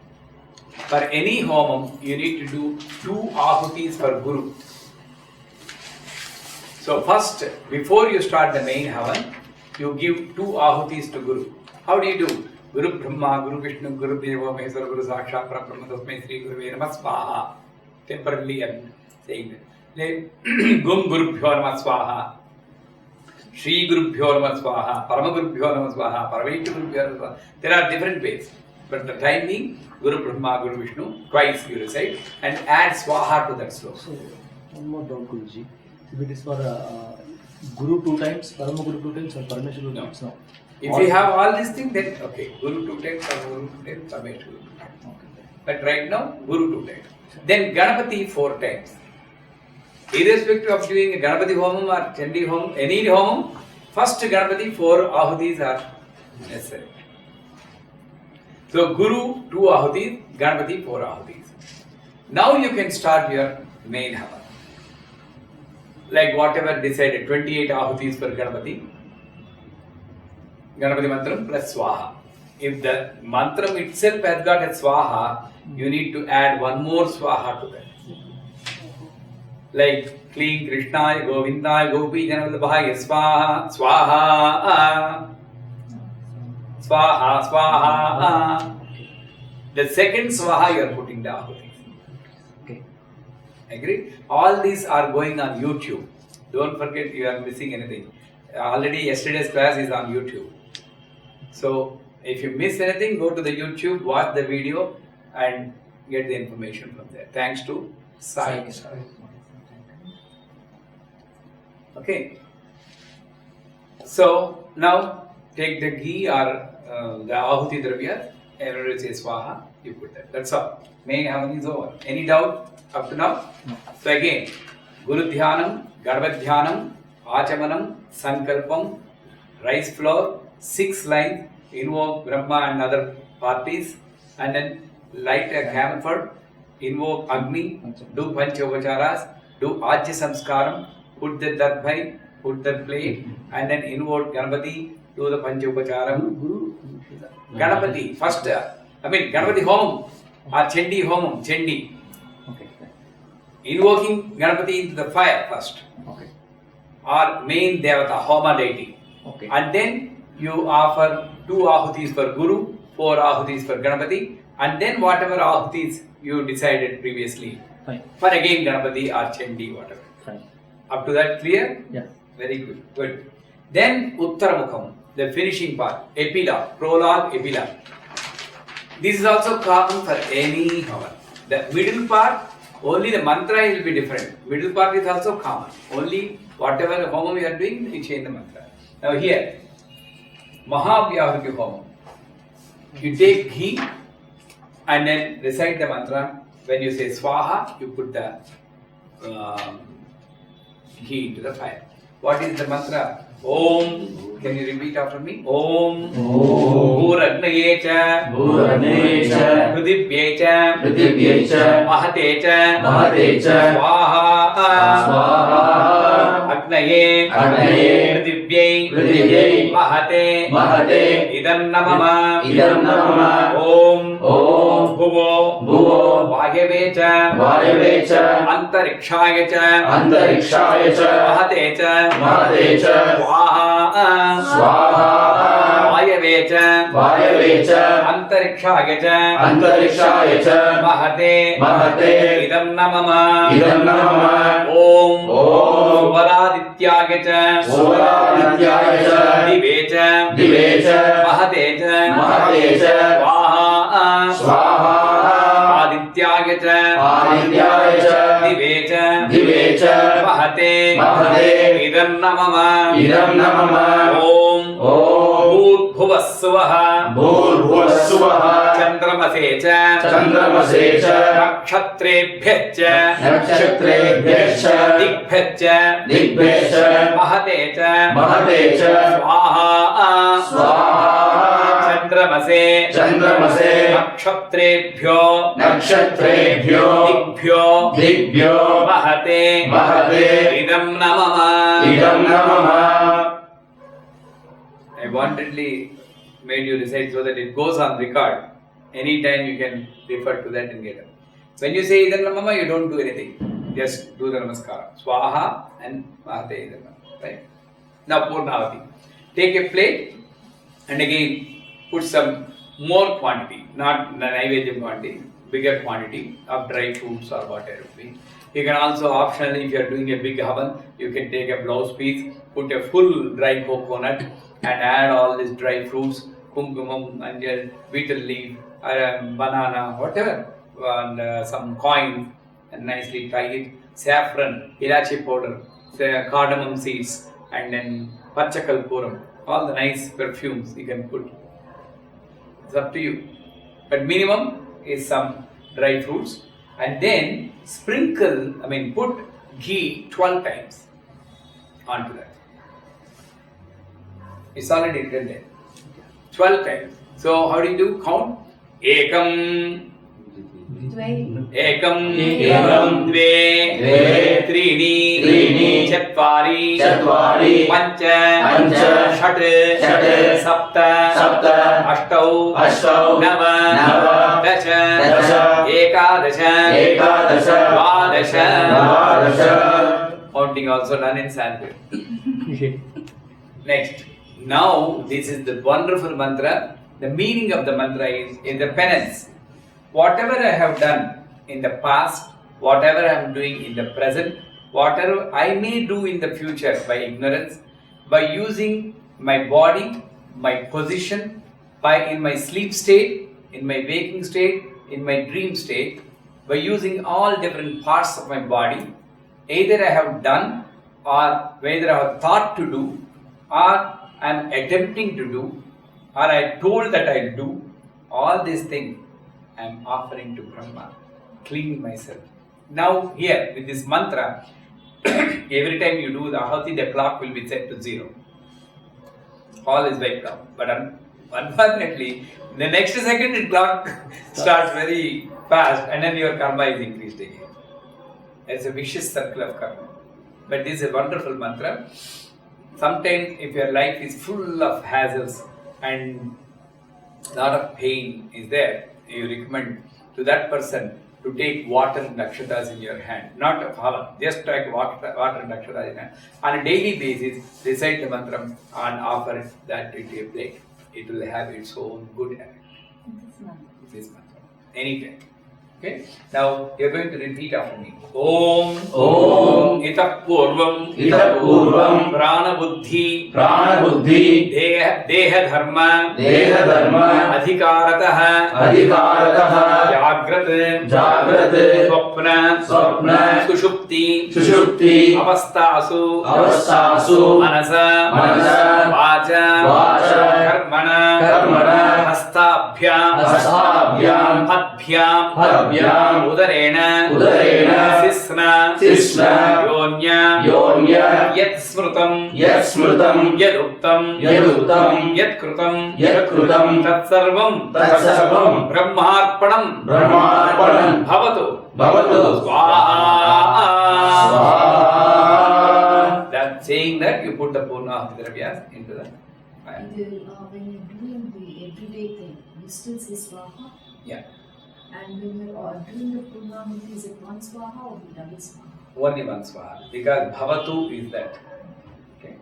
for any homam, you need to do 2 ahutis for Guru. So first, before you start the main havan, you give 2 ahutis to Guru. How do you do? Guru Brahma, Guru Vishnu, Guru Deva, Maheswara, Guru Sakshat, Parabrahma, Tasmai Sri Guruve Namah Swaha. Temporarily I am saying that. Then Gum Guru Bhyo Namah Swaha. Sri Guru Bhyo Namah Swaha, Parama Guru Bhyo Namah Swaha, Parameshwara Guru Bhyo Namah Swaha. There are different ways. But the time being, Guru Brahma, Guru Vishnu, twice you recite and add Swaha to that sloka. So, one more doubt, Guruji. If it is for Guru 2 times, Parama Guru 2 times, or Parameshwara 2 times? No. If you have all these things, then okay, Guru 2 times, Parama Guru 2 times, Parameshwara 2 times. Okay. But right now, Guru 2 times. Then Ganapati 4 times. Irrespective of doing a Ganapati Homam or Chandi Homam, any Homam, first Ganapati 4 ahutis are necessary. So Guru 2 ahutis, Ganapati 4 ahutis. Now you can start your main havan. Like whatever decided, 28 ahutis for Ganapati. Ganapati mantram plus Swaha. If the mantram itself has got a Swaha, you need to add one more Swaha to that. Like Kling Krishnaya Govindaya Gopi Janavadabhaya Swaha Swaha Swaha Swaha. The second Swaha you are putting the ahutis. Okay. Agree? All these are going on YouTube. Don't forget you are missing anything. Already yesterday's class is on YouTube. So if you miss anything, go to the YouTube, watch the video and get the information from there. Thanks to Sai. Okay. So now take the ghee or the ahuti dravya, everybody says swaha, you put that. That's all. Main havan is over. Any doubt up to now? No. So again, Guru Dhyanam, Garva Dhyanam, Achamanam, Sankalpam, rice flour, 6 lines, invoke Brahma and other parties, and then light a camphor, invoke Agni, do Panchavacharas, do Ajya Samskaram, put the darbhai, put the plate, and then invoke Ganapati, do the Panchavacharam. Ganapati, first, Ganapati Homam, or Chandi Homam, Chandi. Okay. Invoking Ganapati into the fire first. Okay. Or main Devata, Homa deity. Okay. And then you offer 2 ahutis for Guru, 4 ahutis for Ganapati, and then whatever ahutis you decided previously. Fine. For again Ganapati or Chandi, whatever. Fine. Up to that clear? Yeah. Very good. Good. Then Uttaramukham, the finishing part, epilogue, prologue, epilogue. This is also common for any havan. The middle part, only the mantra will be different. Middle part is also common. Only whatever homam you are doing, you change the mantra. Now here, Mahavyahuti homam. You take ghee and then recite the mantra. When you say swaha, you put the ghee into the fire. What is the mantra? Om Can you repeat after me? Om. Om. Bhuragnaye cha. Bhuragnaye cha. Prithivye cha. Prithivye cha. Mahate cha. Mahate cha. Swaha. Swaha. Agnaye. Agnaye. Prithivye. Prithivye. Mahate. Mahate. Idam namama. Idam namama. Om. Om. Bhuvo. Bhuvo. Vayave cha. Vayave cha. Antarikshaya cha. Antarikshaya cha. Mahate cha. Mahate cha. Swaha. Swaha. Vayave cha. Vayave cha. Antarikshaya cha. Antarikshaya cha. Mahate. Mahate. Idam namama. Idam namama. Om. Om. Suvaradityaya cha. Suvaradityaya cha. Dive cha. Dive cha. Mahate cha. Mahate cha. Swaha. Swaha. Adityaya cha. Adityaya cha. Dive cha. Dive cha. Mahate. Mahate. Idam namama. Idam namama. Om. Om. Bhuvassuvaha. Bhurvassuvaha. Chandramase cha. Chandramase cha. Nakshatrebhyah cha. Nakshatrebhyah cha. Digbhyah cha. Digbhyah cha. Mahate cha. Mahate cha. Swaha. Swaha. Chandramase. Chandramase. Nakshatrebhyo. Nakshatrebhyo. Digbhyo. Digbhyo. Mahate. Mahate. Idam namama. Idam namama. I wantedly made you recite so that it goes on record. Anytime you can refer to that and get it. When you say Idam namama, you don't do anything. Just do the namaskara. Swaha and Mahate Idam namama. Right? Now Purnavati. Take a plate and again put some more quantity, not the Naivedyam quantity, bigger quantity of dry fruits or whatever it be. You can also optionally, if you are doing a big havan, you can take a blouse piece, put a full dry coconut and add all these dry fruits, kumkumam, anjal, betel leaf, banana, whatever, and some coins, and nicely tie it, saffron, ilachi powder, cardamom seeds, and then pachakalpuram, all the nice perfumes you can put. It's up to you. But minimum is some dry fruits, and then sprinkle, put ghee 12 times onto that. It's already written there. 12 times. So how do you do? Count. Ekam. Ekam. Ekam. Dve. Dve. Trini. Trini. Chatvari. Chatvari. Pancha. Pancha. Shat. Shat. Sapta. Sapta. Ashtau. Ashtau. Nava. Nava. Dasha. Dasha. Ekadasha. Ekadasha. Dvadasha. Dvadasha. Counting also done in Sanskrit. Next. Now, this is the wonderful mantra. The meaning of the mantra is in the penance. Whatever I have done in the past, whatever I am doing in the present, whatever I may do in the future by ignorance, by using my body, my position, in my sleep state, in my waking state, in my dream state, by using all different parts of my body, either I have done or whether I have thought to do, or I am attempting to do, or I told that I will do, all these things I am offering to Brahma, cleaning myself. Now here with this mantra, every time you do the ahuti, the clock will be set to 0. All is wiped out. But unfortunately, the next second the clock starts very fast and then your karma is increased again. It's a vicious circle of karma. But this is a wonderful mantra. Sometimes if your life is full of hassles and a lot of pain is there, you recommend to that person to take water and akshatas in your hand, not a phala, just take water and akshatas in your hand. On a daily basis, recite the mantra and offer that into a plate. It will have its own good effect. This mantra. Anytime. Okay? Now you are going to repeat after me. Om. Om. Itah purvam. Itah purvam. Prana buddhi. Prana buddhi. Deha dharma. Deha dharma. Adhikaratah. Adhikaratah. Jagrat. Jagrat. Swapna. Swapna. Sushupti. Sushupti. Avastasu. Avastasu. Manasa. Manasa. Vacha. Vacha. Karmana. Karmana. Hastabhyam. Hastabhyam. Harabhyam Harabhyam Udarena Sisna Yonya Yat Smrutam Yat Uktam Yat Krutam Tat Sarvam Brahmarpanam Bhavatu Swaha. That saying that you put the Purna Dravyas into the fire. When you're doing the everyday thing, you still say Swaha? Yeah. And when you're doing the Purnahuti, is it one Swaha or double Swaha? Only one Swaha. Because Bhavatu is that. Okay.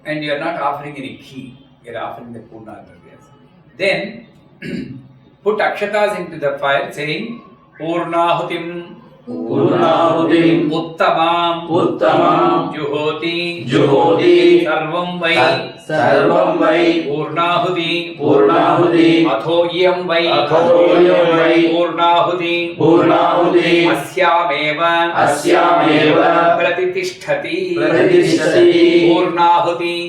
And you are not offering any ghee. You are offering the Purna Dravyas. Then put Akshatas into the fire saying Purnahutim Uttamam Juhoti Sarvam Vai Purnahuti Athoyam Vai Purnahuti Asyameva Pratitishthati Purnahuti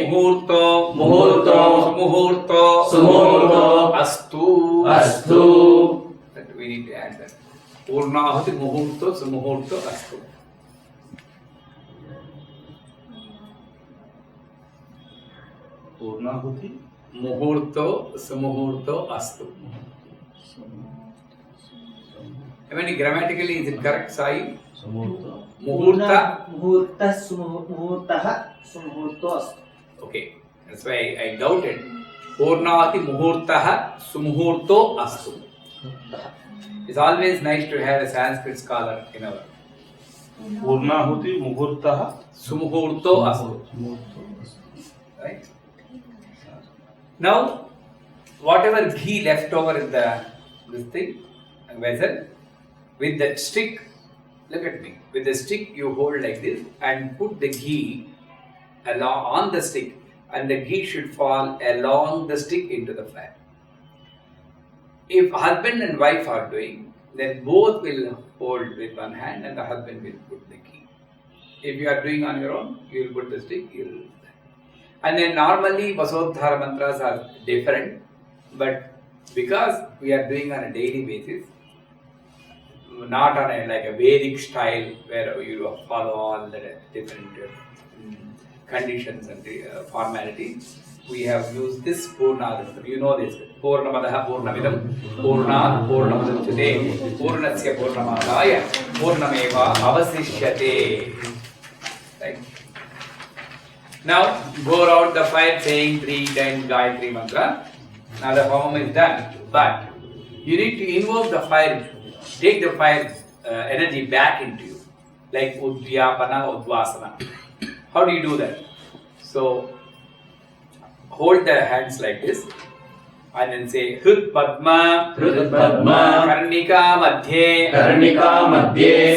Muhurto Astu. That we need to add that. Purnahuti Muhurto Sumuhurto Astu. Purnahuti Muhurto Sumuhurto Astu. I mean, grammatically, is it correct, Sai? Muhurta. Muhurtah sumuhurto astu. Okay, that's why I doubted. Purnati Muhurtah Sumuhurto Astu. It's always nice to have a Sanskrit scholar in our. Purnahuti Muhurtah Sumuhurto Astu. Right? Now, whatever ghee left over in this thing, vessel, with that stick, look at me, with the stick you hold like this and put the ghee along on the stick, and the ghee should fall along the stick into the fire. If husband and wife are doing, then both will hold with one hand and the husband will put the ghee. If you are doing on your own, you will put the stick, you will. And then normally Vasodhara mantras are different, but because we are doing on a daily basis, not on a like a Vedic style where you follow all the different conditions and formalities, we have used this Purnadam. You know this. Purnamadaha Purnamidam Purnad Purnamadachate Purnasya Purnamadaya Purnameva Avasishyate. Right? Now go around the fire saying 3 times Gayatri mantra. Now the homam is done. But you need to invoke the fire, take the fire energy back into you. Like Udvyapana, Udvasana. How do you do that? So hold the hands like this and then say Hrit Padma Karnika Madhye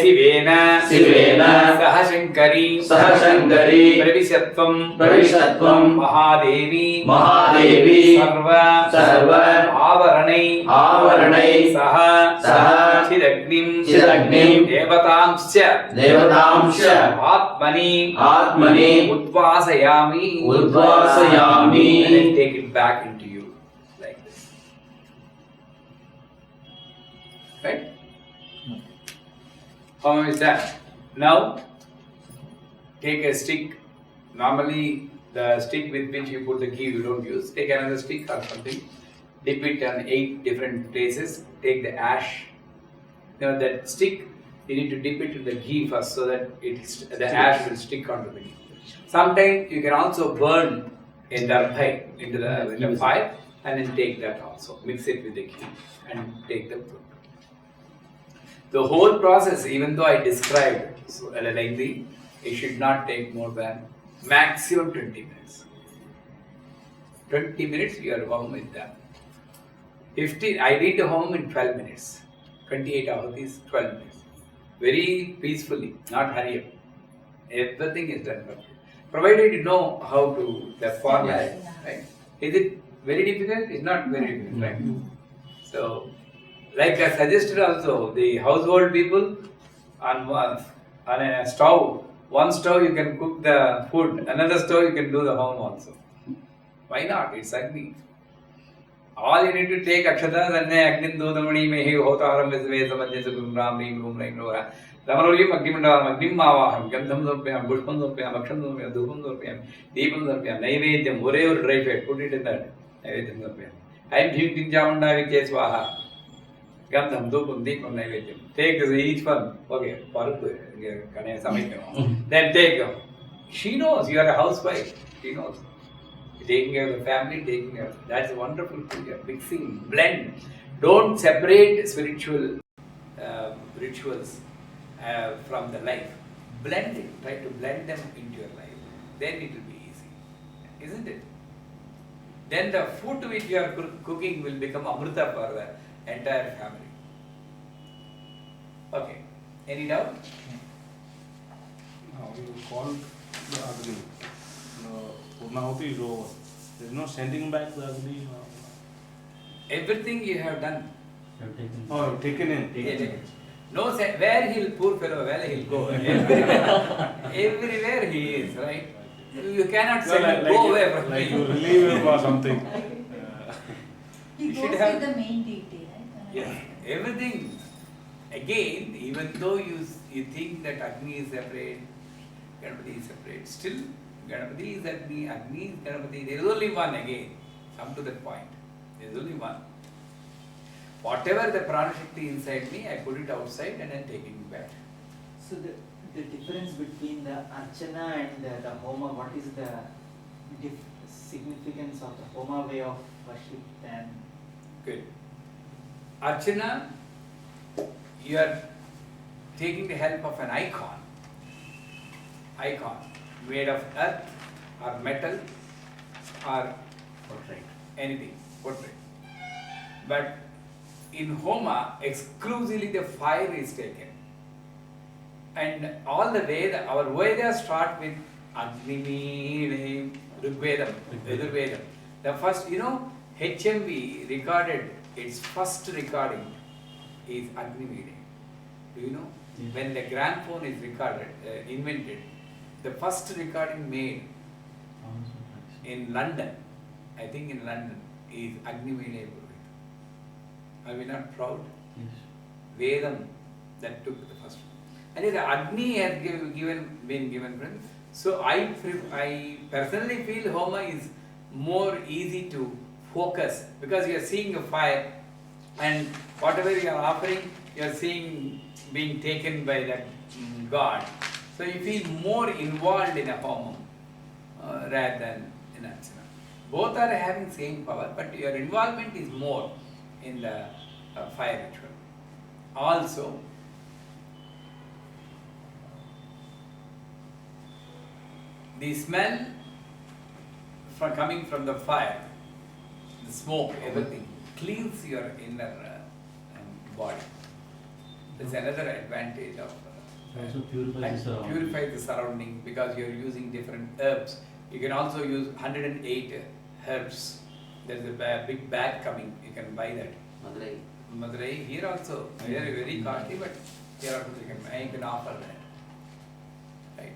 Sivena Sahashankari Pravishatvam Mahadevi Sarva Avaranai Saha Chidagnim Devatamsya Atmani Udvasayami and then take it back into you like this. Right? How is that? Now take a stick. Normally the stick with which you put the ghee you don't use. Take another stick or something. Dip it on 8 different places. Take the ash. Now that stick, you need to dip it in the ghee first so that the ash will stick onto the ghee. Sometimes you can also burn a darbhai into the fire and then take that also. Mix it with the ghee and take the fruit. The whole process, even though I described so lengthy, it should not take more than maximum 20 minutes. 20 minutes you are home with that. 15, I did the home in 12 minutes. 28 ahutis, 12 minutes. Very peacefully, not hurry up. Everything is done perfectly. Provided you know how to, the format, right? Is it very difficult? It's not very difficult, right? So, like I suggested also, the household people on a stove, one stove you can cook the food, another stove you can do the home also. Why not? It's Agni. All you need to take akshatas and agnin dodamani mehi hotaram visve samadhyasa gum ram rim rum rim rora. Lamarolim agnimandalam agnim mavaham gandham dorpyam pushpam dorpyam aksham dorpyam dhupam dorpyam deepam dorpyam naivedyam ore or dry fat. Put it in that. Naivedyam dorpyam. I am drinking jamunda vichya swaha. Gandham dhupam deepam naivedyam. Take each one. Okay, parupu. Then take them. She knows you are a housewife. She knows. Taking care of the family, taking care of. That's a wonderful thing. Mixing, blend. Don't separate spiritual rituals from the life. Blend it. Try to blend them into your life. Then it will be easy. Isn't it? Then the food which you are cooking will become amrita for the entire family. Okay. Any doubt? Now you called the Agni. Purnahuti is over. There is no sending back the Agni. Everything you have done. Oh, taken in. Yeah. No, where he'll, poor fellow, where he'll go. Everywhere he is, right? You cannot say go away from like me. you relieve him or something. He You goes should with have- the main deity, right? Yes, everything. Again, even though you think that Agni is separate, Ganapati is separate, still Ganapati is Agni, Agni is Ganapati. There is only one again. Come to that point. There is only one. Whatever the Prana Shakti inside me, I put it outside and then taking it back. So the difference between the Archana and the Homa, what is the significance of the Homa way of worship and? Good. Archana, you are taking the help of an icon made of earth or metal or anything, portrait. But in Homa, exclusively the fire is taken. And all the Veda, our Vedas start with Agni, Rigvedam, Yajurvedam. The first, HMV recorded, its first recording is Agni Veda. Do you know? Yes. When the gramophone is invented, the first recording made in London, I think in London, is Agni Veda. Are we not proud? Yes. Vedam that took the first one. And the Agni has been given friends. So I personally feel Homa is more easy to focus because you are seeing a fire and whatever you are offering, you are seeing being taken by that God. So you feel more involved in a Homa rather than in Archana. Both are having same power, but your involvement is more in the fire ritual. Also, the smell coming from the fire, the smoke, everything cleans your inner body. That's another advantage of Also purifies the surrounding. purify the surrounding because you are using different herbs. You can also use 108 herbs. There's a big bag coming. You can buy that. Madurai here also. They are very costly, but here also you can offer that. Right.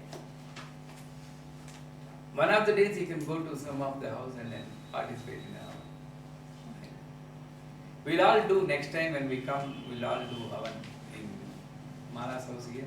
One of the days you can go to some of the house and then participate in a house. Right. We'll all do next time when we come. We'll all do Havan in Mana's house here.